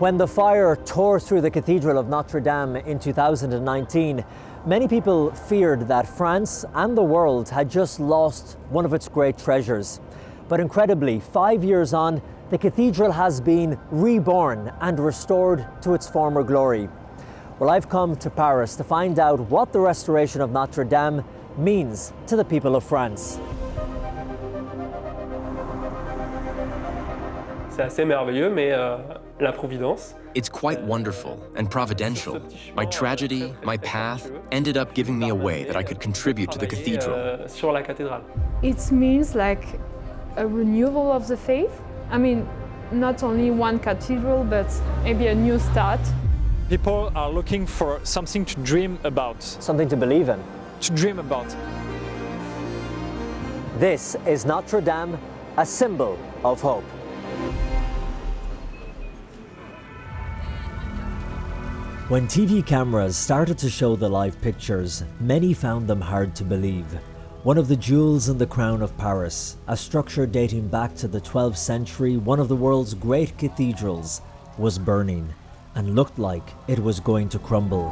When the fire tore through the Cathedral of Notre Dame in 2019, many people feared that France and the world had just lost one of its great treasures. But incredibly, 5 years on, the cathedral has been reborn and restored to its former glory. Well, I've come to Paris to find out what the restoration of Notre Dame means to the people of France. C'est assez merveilleux, mais la providence. It's quite wonderful and providential. My tragedy, my path, ended up giving me a way that I could contribute to the cathedral. Sur la cathédrale. It means like a renewal of the faith. I mean, not only one cathedral, but maybe a new start. People are looking for something to dream about. Something to believe in. To dream about. This is Notre Dame, a symbol of hope. When TV cameras started to show the live pictures, many found them hard to believe. One of the jewels in the crown of Paris, a structure dating back to the 12th century, one of the world's great cathedrals, was burning and looked like it was going to crumble.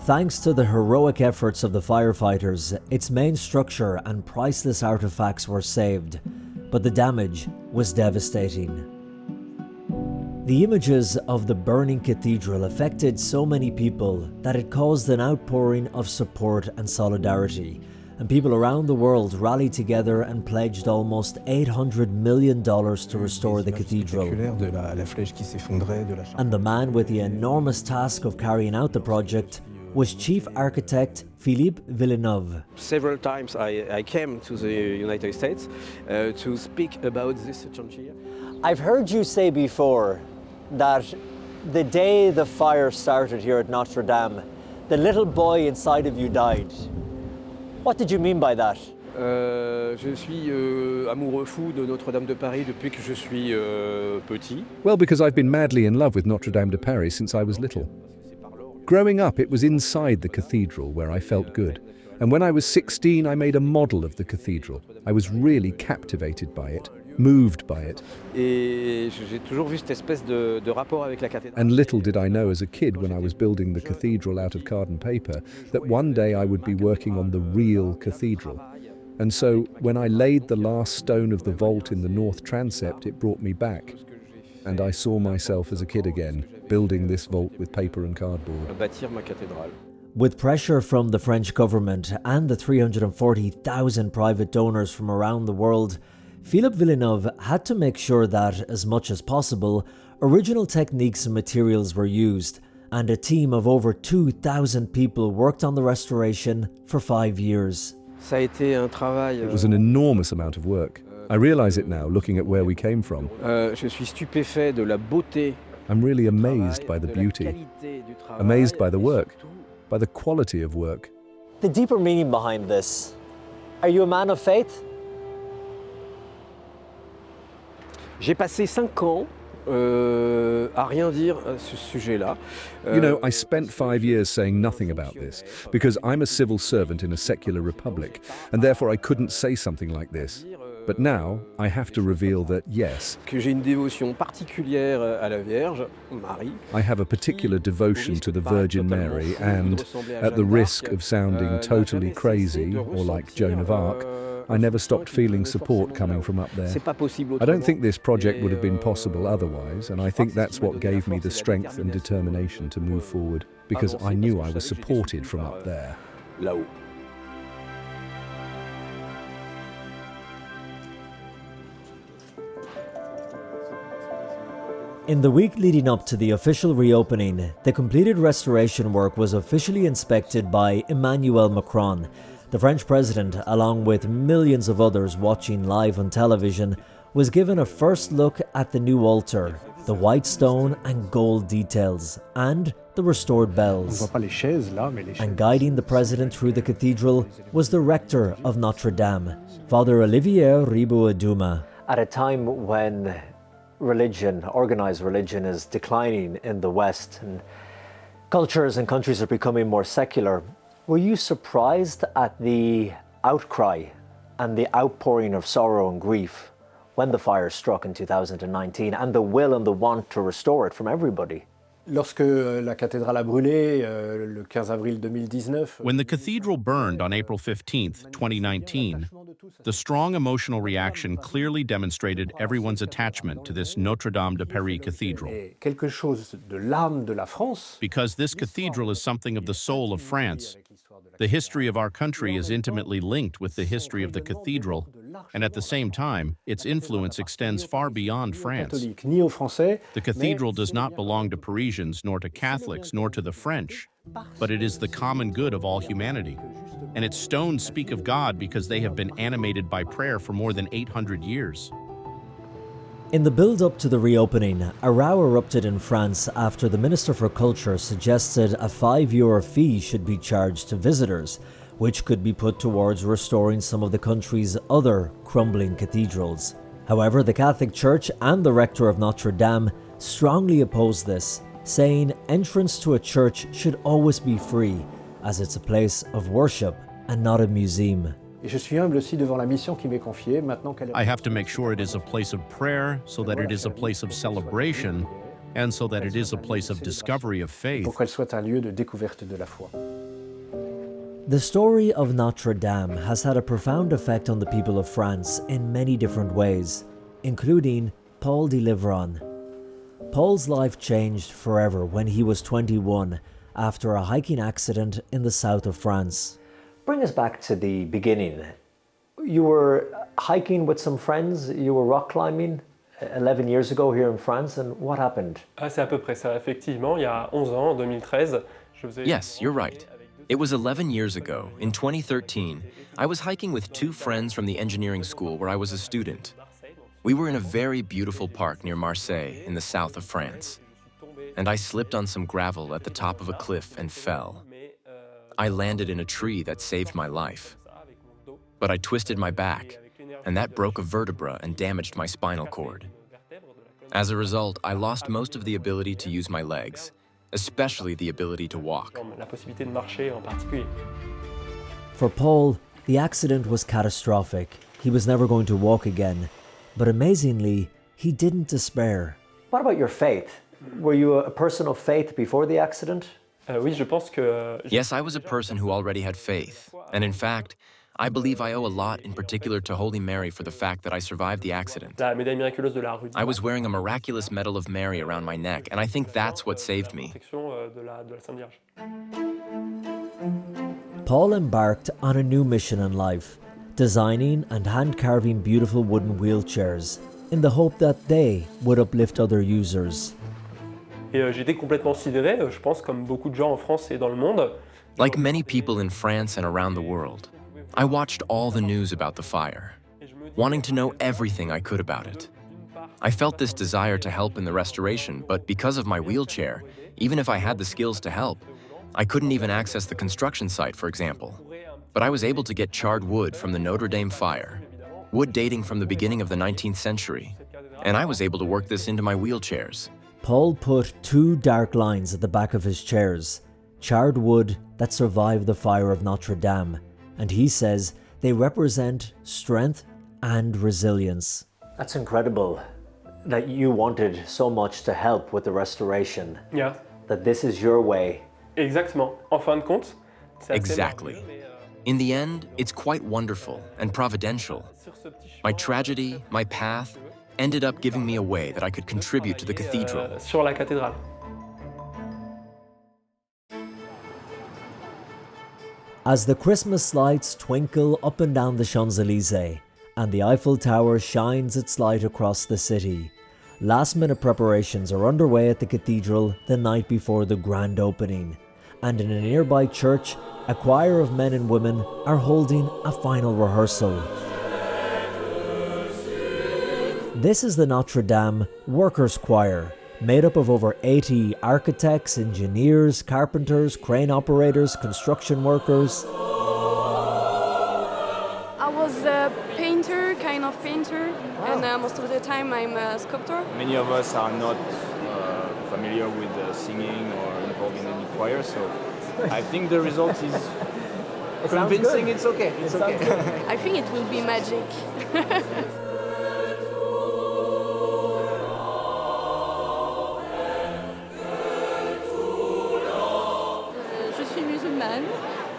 Thanks to the heroic efforts of the firefighters, its main structure and priceless artifacts were saved, but the damage was devastating. The images of the burning cathedral affected so many people that it caused an outpouring of support and solidarity, and people around the world rallied together and pledged almost $800 million to restore the cathedral. And the man with the enormous task of carrying out the project was Chief Architect Philippe Villeneuve. Several times I came to the United States to speak about this chantier. I've heard you say before that the day the fire started here at Notre Dame, the little boy inside of you died. What did you mean by that? Je suis amoureux fou de Notre Dame de Paris depuis que je suis petit. Well, because I've been madly in love with Notre Dame de Paris since I was little. Growing up, it was inside the cathedral where I felt good. And when I was 16, I made a model of the cathedral. I was really captivated by it, moved by it. And little did I know as a kid when I was building the cathedral out of card and paper that one day I would be working on the real cathedral. And so when I laid the last stone of the vault in the north transept, it brought me back. And I saw myself as a kid again, building this vault with paper and cardboard. With pressure from the French government and the 340,000 private donors from around the world, Philippe Villeneuve had to make sure that, as much as possible, original techniques and materials were used, and a team of over 2,000 people worked on the restoration for 5 years. It was an enormous amount of work. I realize it now, looking at where we came from. I'm really amazed by the beauty, amazed by the work, by the quality of work. The deeper meaning behind this. Are you a man of faith? J'ai passé 5 ans à rien dire à ce sujet-là. You know, I spent 5 years saying nothing about this because I'm a civil servant in a secular republic, and therefore I couldn't say something like this. But now I have to reveal that, yes, que j'ai une dévotion particulière à la Vierge, Marie. I have a particular devotion to the Virgin Mary, and at the risk of sounding totally crazy or like Joan of Arc, I never stopped feeling support coming from up there. I don't think this project would have been possible otherwise, and I think that's what gave me the strength and determination to move forward, because I knew I was supported from up there. Là-haut. In the week leading up to the official reopening, the completed restoration work was officially inspected by Emmanuel Macron. The French president, along with millions of others watching live on television, was given a first look at the new altar, the white stone and gold details, and the restored bells. And guiding the president through the cathedral was the rector of Notre Dame, Father Olivier Riboud-Douma. At a time when religion, organized religion, is declining in the West and cultures and countries are becoming more secular, were you surprised at the outcry and the outpouring of sorrow and grief when the fire struck in 2019 and the will and the want to restore it from everybody. Lorsque la cathédrale a brûlé le 15 avril 2019, When the cathedral burned on April 15th, 2019, the strong emotional reaction clearly demonstrated everyone's attachment to this Notre Dame de Paris cathedral. quelque chose de l'âme de la France. Because this cathedral is something of the soul of France, the history of our country is intimately linked with the history of the cathedral, and at the same time, its influence extends far beyond France. The cathedral does not belong to Parisians, nor to Catholics, nor to the French, but it is the common good of all humanity. And its stones speak of God because they have been animated by prayer for more than 800 years. In the build-up to the reopening, a row erupted in France after the Minister for Culture suggested a €5 fee should be charged to visitors, which could be put towards restoring some of the country's other crumbling cathedrals. However, the Catholic Church and the rector of Notre Dame strongly opposed this, saying entrance to a church should always be free, as it's a place of worship and not a museum. Et je suis humble aussi devant la mission qui m'est confiée maintenant qu'elle. I have to make sure it is a place of prayer, so that it is a place of celebration, and so that it is a place of discovery of faith. Pour qu'elle soit un lieu de découverte de la foi. The story of Notre Dame has had a profound effect on the people of France in many different ways, including Paul de Livron. Paul's life changed forever when he was 21 after a hiking accident in the south of France. Bring us back to the beginning. You were hiking with some friends, you were rock climbing 11 years ago here in France, and what happened? C'est à peu près ça, effectivement. Il y a 11 ans, en 2013, je faisais... Yes, you're right. It was 11 years ago, in 2013, I was hiking with two friends from the engineering school where I was a student. We were in a very beautiful park near Marseille in the south of France, and I slipped on some gravel at the top of a cliff and fell. I landed in a tree that saved my life, but I twisted my back, and that broke a vertebra and damaged my spinal cord. As a result, I lost most of the ability to use my legs, especially the ability to walk. La possibilité de marcher en particulier. For Paul, the accident was catastrophic. He was never going to walk again. But amazingly, he didn't despair. What about your faith? Were you a person of faith before the accident? Oui, je pense que... Yes, I was a person who already had faith, and in fact, I believe I owe a lot in particular to Holy Mary for the fact that I survived the accident. La médaille miraculeuse de la Rue. I was wearing a miraculous medal of Mary around my neck, and I think that's what saved me. De la Sainte Vierge. Paul embarked on a new mission in life, designing and hand-carving beautiful wooden wheelchairs, in the hope that they would uplift other users. Et j'étais complètement sidéré, je pense, comme beaucoup de gens en France et dans le monde. Like many people in France and around the world, I watched all the news about the fire, wanting to know everything I could about it. I felt this desire to help in the restoration, but because of my wheelchair, even if I had the skills to help, I couldn't even access the construction site, for example. But I was able to get charred wood from the Notre Dame fire, wood dating from the beginning of the 19th century, and I was able to work this into my wheelchairs. Paul put two dark lines at the back of his chairs, charred wood that survived the fire of Notre Dame, and he says they represent strength and resilience. That's incredible that you wanted so much to help with the restoration. Yeah. That this is your way. Exactement. En fin de compte, c'est assez Exactly. merveilleux, In the end, it's quite wonderful and providential. My tragedy, my path, ended up giving me a way that I could contribute to the cathedral. Sur la cathédrale. As the Christmas lights twinkle up and down the Champs-Élysées and the Eiffel Tower shines its light across the city, last-minute preparations are underway at the cathedral the night before the grand opening, and in a nearby church, a choir of men and women are holding a final rehearsal. This is the Notre Dame Workers' Choir, made up of over 80 architects, engineers, carpenters, crane operators, construction workers. I was a painter, kind of painter, and most of the time I'm a sculptor. Many of us are not familiar with singing or involved in any choir, so I think the result is convincing. It's okay. It's okay. I think it will be magic.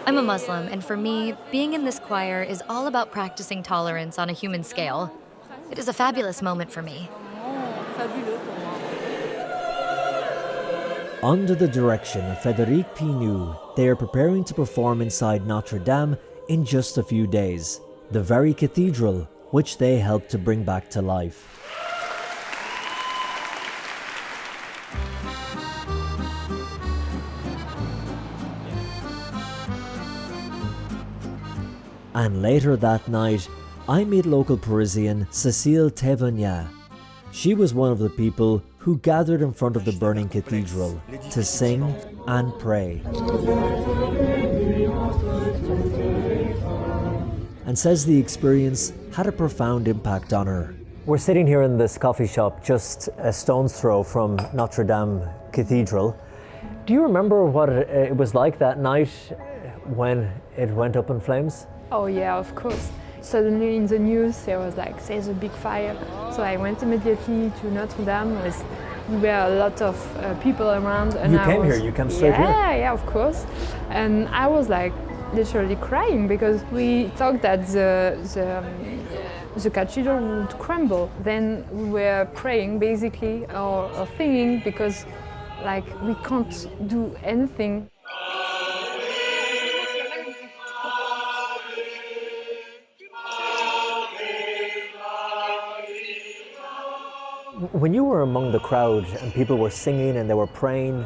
I'm a Muslim, and for me, being in this choir is all about practicing tolerance on a human scale. It is a fabulous moment for me. Under the direction of Frédéric Pinu, they are preparing to perform inside Notre Dame in just a few days, the very cathedral which they helped to bring back to life. And later that night, I meet local Parisian Cécile Théveniat. She was one of the people who gathered in front of the burning cathedral to sing and pray. And says the experience had a profound impact on her. We're sitting here in this coffee shop just a stone's throw from Notre Dame Cathedral. Do you remember what it was like that night when it went up in flames? Oh yeah, of course. Suddenly in the news there was like, there's a big fire. So I went immediately to Notre Dame. We were a lot of people around. And You came straight here? Yeah, of course. And I was like literally crying because we thought that the cathedral would crumble. Then we were praying basically or singing because like we can't do anything. When you were among the crowd and people were singing and they were praying,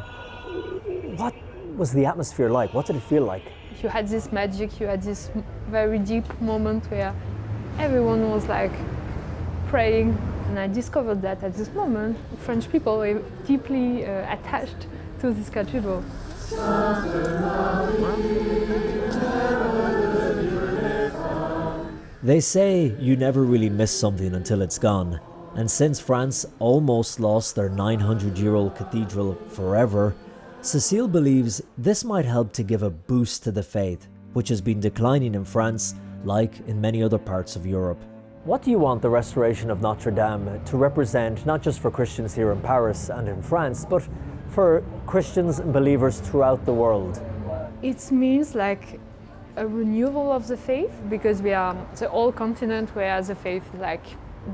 what was the atmosphere like? What did it feel like? You had this magic, you had this very deep moment where everyone was like praying, and I discovered that at this moment French people were deeply attached to this cathedral. They say you never really miss something until it's gone. And since France almost lost their 900-year-old cathedral forever, Cécile believes this might help to give a boost to the faith, which has been declining in France, like in many other parts of Europe. What do you want the restoration of Notre Dame to represent, not just for Christians here in Paris and in France, but for Christians and believers throughout the world? It means like a renewal of the faith, because we are the whole continent where the faith is like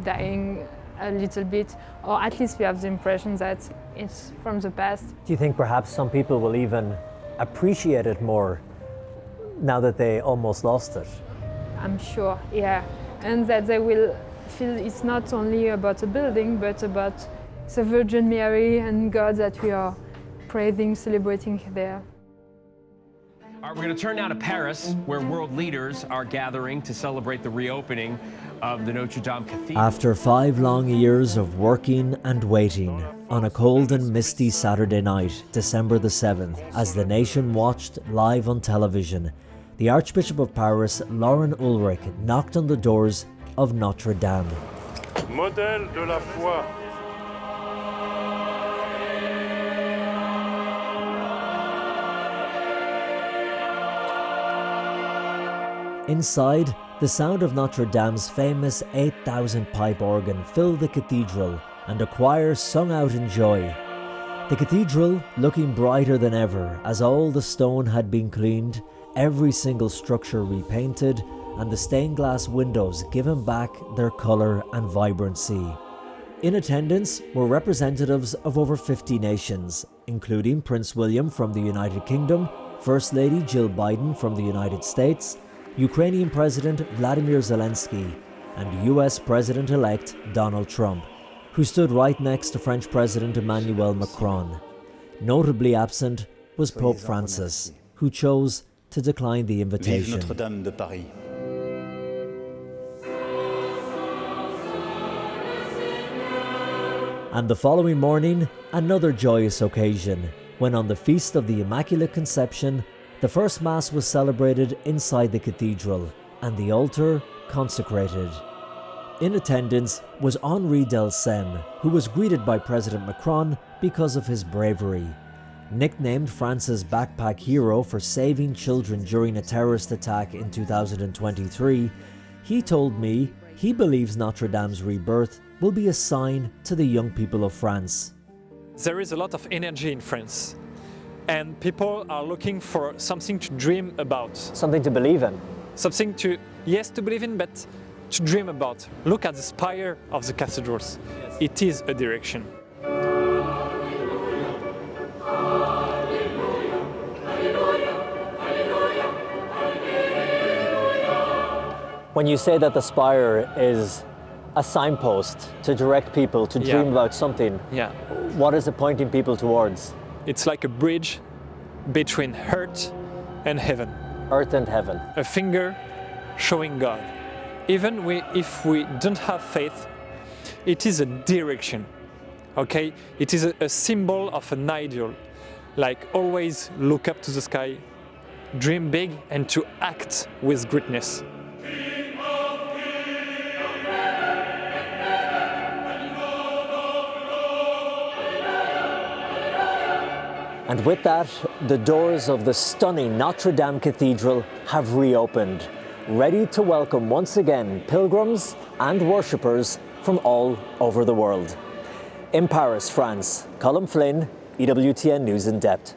dying a little bit, or at least we have the impression that it's from the past. Do you think perhaps some people will even appreciate it more now that they almost lost it? I'm sure, yeah. And that they will feel it's not only about a building, but about the Virgin Mary and God that we are praising, celebrating there. All right, we're going to turn now to Paris, where world leaders are gathering to celebrate the reopening of the Notre Dame Cathedral. After 5 long years of working and waiting, on a cold and misty Saturday night, December the 7th, as the nation watched live on television, the Archbishop of Paris, Laurent Ulrich, knocked on the doors of Notre Dame. Modèle de la foi. Inside, the sound of Notre Dame's famous 8,000 pipe organ filled the cathedral, and a choir sung out in joy. The cathedral looking brighter than ever as all the stone had been cleaned, every single structure repainted, and the stained glass windows given back their colour and vibrancy. In attendance were representatives of over 50 nations, including Prince William from the United Kingdom, First Lady Jill Biden from the United States, Ukrainian President Vladimir Zelensky, and US President-elect Donald Trump, who stood right next to French President Emmanuel Macron. Notably absent was Pope Francis, who chose to decline the invitation. Vive Notre Dame de Paris. And the following morning, another joyous occasion, when on the Feast of the Immaculate Conception, the first Mass was celebrated inside the cathedral and the altar consecrated. In attendance was Henri Delsem, who was greeted by President Macron because of his bravery. Nicknamed France's backpack hero for saving children during a terrorist attack in 2023, he told me he believes Notre Dame's rebirth will be a sign to the young people of France. There is a lot of energy in France. and people are looking for something to dream about. Something to believe in. Something to, yes, to believe in, but to dream about. Look at the spire of the cathedrals. Yes. It is a direction. When you say that the spire is a signpost to direct people to dream about something, what is it pointing people towards? It's like a bridge between earth and heaven. Earth and heaven. A finger showing God. Even if we don't have faith, it is a direction, okay? It is a symbol of an ideal, like always look up to the sky, dream big, and to act with greatness. And with that, the doors of the stunning Notre Dame Cathedral have reopened, ready to welcome once again pilgrims and worshippers from all over the world. In Paris, France, Colm, Flynn, EWTN News In Depth.